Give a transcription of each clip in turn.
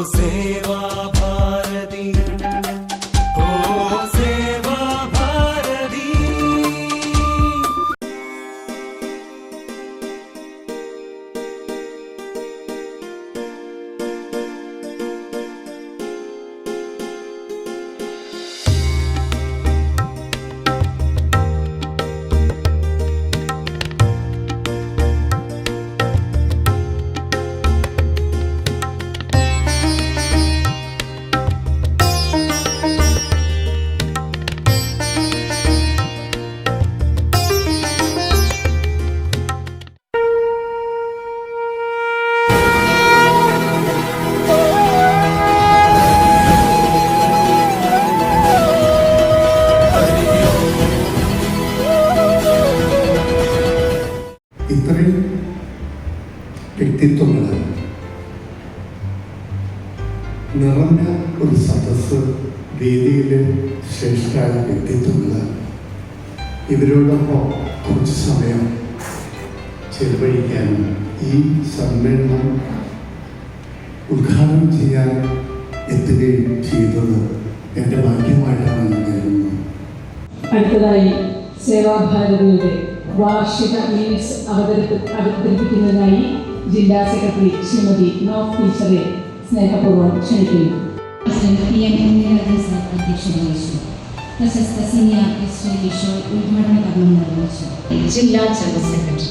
सेवा भारती, ओ सेवा भारती। ഇത്രയും വ്യക്തിത്വങ്ങൾ നിറഞ്ഞ ഒരു സദസ്സ്, വേദിയിലെ ശ്രേഷ്ഠരായ വ്യക്തിത്വങ്ങൾ, ഇവരോടൊപ്പം കുറച്ച് സമയം ചെലവഴിക്കാനും ഈ സമ്മേളനം ഉദ്ഘാടനം ചെയ്യാൻ എത്തുകയും ചെയ്തത് എൻ്റെ ഭാഗ്യമായിട്ടാണ് ഞാൻ കരുതുന്നത്. അടുത്തതായി സേവാഭാരതിയുടെ വാർഷിക മീൽസ് അവതരിപ്പിക്കുന്നതിനായി ജില്ലാ സെക്രട്ടറി ശ്രീമതി നോഫ് ടീച്ചറെ സ്നേഹപൂർവ്വം ക്ഷണിക്കുന്നു. അധ്യക്ഷത വഹിച്ചു. പ്രശസ്ത സീനിയർ ആർട്ടിസ്റ്റ് കിഷോർ ഉദ്ഘാടന കർമ്മം നിർവഹിച്ചു. ജില്ലാ ജനറൽ സെക്രട്ടറി.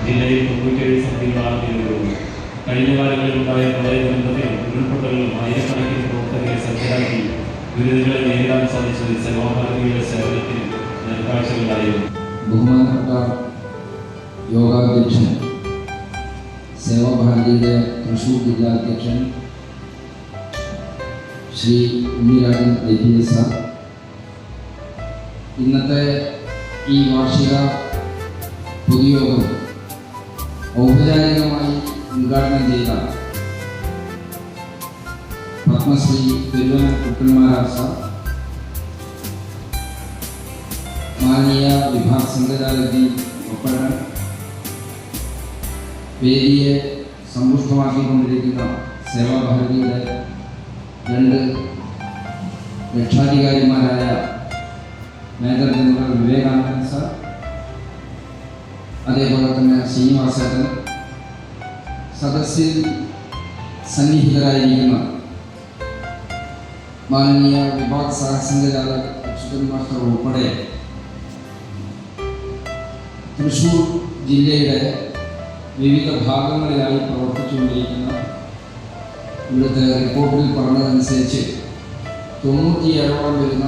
ജില്ലയിൽ 97 സമിതികളാണ്. കഴിഞ്ഞ കാലങ്ങളിലുണ്ടായ പ്രളയ ദുരന്തത്തിലും ഉരുൾപൊട്ടലിലും ആയിരക്കണക്കിന് പ്രവർത്തകരെ സജ്ജരാക്കി ദുരിതങ്ങളെ നേരിടാൻ സാധിച്ചത് സേവാഭാരതിയുടെ സേവനത്തിന് നേർക്കാഴ്ചകളായിരുന്നു. ബഹുമാനപ്പെട്ട യോഗാധ്യക്ഷൻ, സേവാഭാരതിയുടെ തൃശ്ശൂർ ജില്ലാ അധ്യക്ഷൻ ശ്രീ ഉണ്ണിരാജൻ IPS, ഇന്നത്തെ ഈ വാർഷിക പൊതുയോഗം ഔപചാരികമായി ഉദ്ഘാടനം ചെയ്ത പത്മശ്രീ തിരുവന കുട്ടന്മാരാർ സാർ, മാനീയ വിഭാഗ് സംഘചാലകി ഒപ്പഴൻ, വേദിയെ സമ്പുഷ്ടമാക്കിക്കൊണ്ടിരിക്കുന്ന സേവാഭാരതിയുടെ 2 രക്ഷാധികാരിമാരായ മേജർ ജനറൽ വിവേകാനന്ദൻ സാർ, അതേപോലെ തന്നെ ശ്രീനിവാസേട്ടൻ, സദസ്സിൽ സന്നിഹിതരായിരിക്കുന്ന മാനനീയ വിഭാഗ് സഹസംഘചാലക് അച്യുതൻ മാസ്റ്റർ ഉൾപ്പെടെ തൃശ്ശൂർ ജില്ലയുടെ വിവിധ ഭാഗങ്ങളിലായി പ്രവർത്തിച്ചുകൊണ്ടിരിക്കുന്ന, ഇവിടുത്തെ റിപ്പോർട്ടിൽ പറഞ്ഞതനുസരിച്ച് 97ഓളം വരുന്ന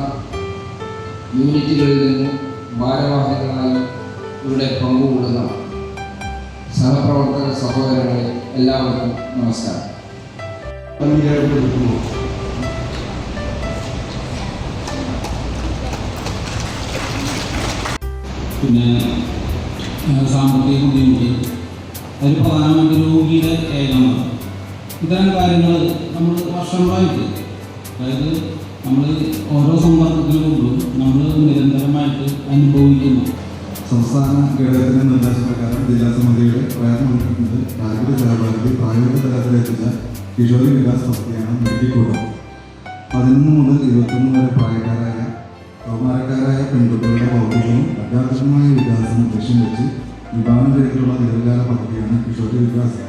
യൂണിറ്റുകളിൽ നിന്നും ഭാരവാഹികളായി ഇവിടെ പങ്കുകൊള്ളുന്ന സഹപ്രവർത്തക സഹോദരങ്ങളെ എല്ലാവർക്കും നമസ്കാരം. പിന്നെ സാമ്പത്തിക ബുദ്ധിമുട്ട്, അതിൽ പ്രധാനമന്ത്രി രോഗിയുടെ ഏകമാണ്. ഇത്തരം കാര്യങ്ങൾ നമ്മൾ വർഷങ്ങളായിട്ട്, അതായത് നമ്മൾ ഓരോ സമ്പർക്കത്തിലും നമ്മൾ നിരന്തരമായിട്ട് അനുഭവിക്കുന്നു. സംസ്ഥാന ഘടകത്തിൻ്റെ നിർദ്ദേശപ്രകാരം ജില്ലാ സമിതിയുടെ പ്രയത്നമുണ്ട്. രാജ്യത്തെ സേവാഭാരതി പ്രായോഗിക തലത്തിലെത്തിച്ച കിഷോരി വികാസ് പദ്ധതിയാണ് മെഡിക്കൂടം. 11 മുതൽ 21 വരെ പ്രായക്കാരായ കൗമാരക്കാരായ പെൺകുട്ടികളുടെ ഭൗതികവും അധ്യാത്മികമായ വികാസം ലക്ഷ്യം വെച്ച് വിഭാവനം ചെയ്തിട്ടുള്ള ദീർഘകാല പദ്ധതിയാണ് കിഷോരി വികാസ്.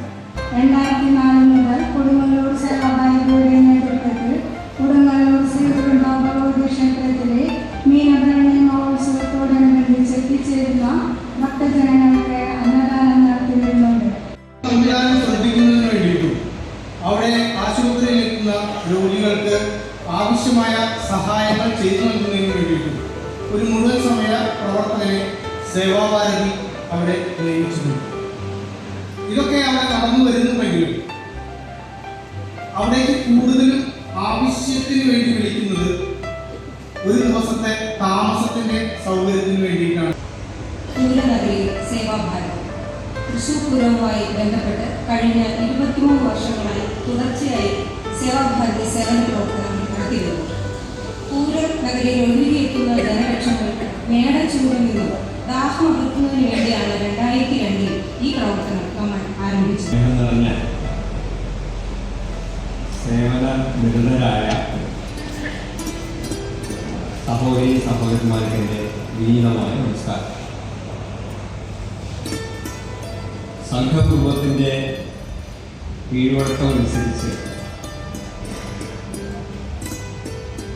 2004 മുതൽ കൊടുങ്ങല്ലൂർ സേവാഭാരതിയുടെ നേതൃത്വത്തിൽ കൊടുങ്ങല്ലൂർ ശ്രീകൃഷ്ണ ക്ഷേത്രത്തിലെ മീനഭരണി മഹോത്സവത്തോടനുബന്ധിച്ച് എത്തിച്ചേരുന്ന ഭക്തജനങ്ങൾക്ക് അന്നദാനം നടത്തി വരുന്നുണ്ട്. സംവിധാനം ശ്രദ്ധിക്കുന്നതിന് വേണ്ടിയിട്ടും അവിടെ ആശുപത്രിയിൽ എത്തുന്ന രോഗികൾക്ക് ആവശ്യമായ സഹായങ്ങൾ ചെയ്തു നൽകുന്നതിന് വേണ്ടിയിട്ടും ഒരു മുഴുവൻ സമയ പ്രവർത്തകരെ സേവാഭാരതി അവിടെ നിയമിച്ചിട്ടുണ്ട്. ഇതൊക്കെ അവിടെ നടന്നു വരുന്നുണ്ടെങ്കിലും അവിടേക്ക് കൂടുതലും ആവശ്യത്തിന് വേണ്ടി വിളിക്കുന്നത് ഒരു ദിവസത്തെ താമസത്തിന്റെ സൗകര്യത്തിന് വേണ്ടിയിട്ടാണ്. പൂരനഗരി സേവാഭാരതി തൃശ്ശൂർ പൂരവുമായി ബന്ധപ്പെട്ട് കഴിഞ്ഞ 23 വർഷങ്ങളായി തുടർച്ചയായി സേവാഭാരതി സേവന പ്രവർത്തനം നടത്തിവരുന്നു. പൂരനഗരിയിൽ ഒഴുകിയെത്തുന്ന ജനലക്ഷങ്ങൾ മേടച്ചൂടിൽ നിന്നും ദാഹം അകറ്റുന്നതിന് വേണ്ടിയാണ് 2002 ഈ പ്രവർത്തനം നമ്മൾ ആരംഭിച്ചത്. നിരന്തരായ സഹോദരി സഹോദരന്മാർക്ക് എൻ്റെ വിനീതമായ നമസ്കാരം. സംഘകുടുംബത്തിൻ്റെ കീഴ്വഴക്കം അനുസരിച്ച്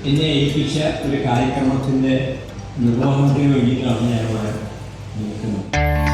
എന്നെ ഏൽപ്പിച്ച ഒരു കാര്യക്രമത്തിൻ്റെ നിർവഹണത്തിന് വേണ്ടിയിട്ടാണ് ഞാനിവിടെ നിൽക്കുന്നത്.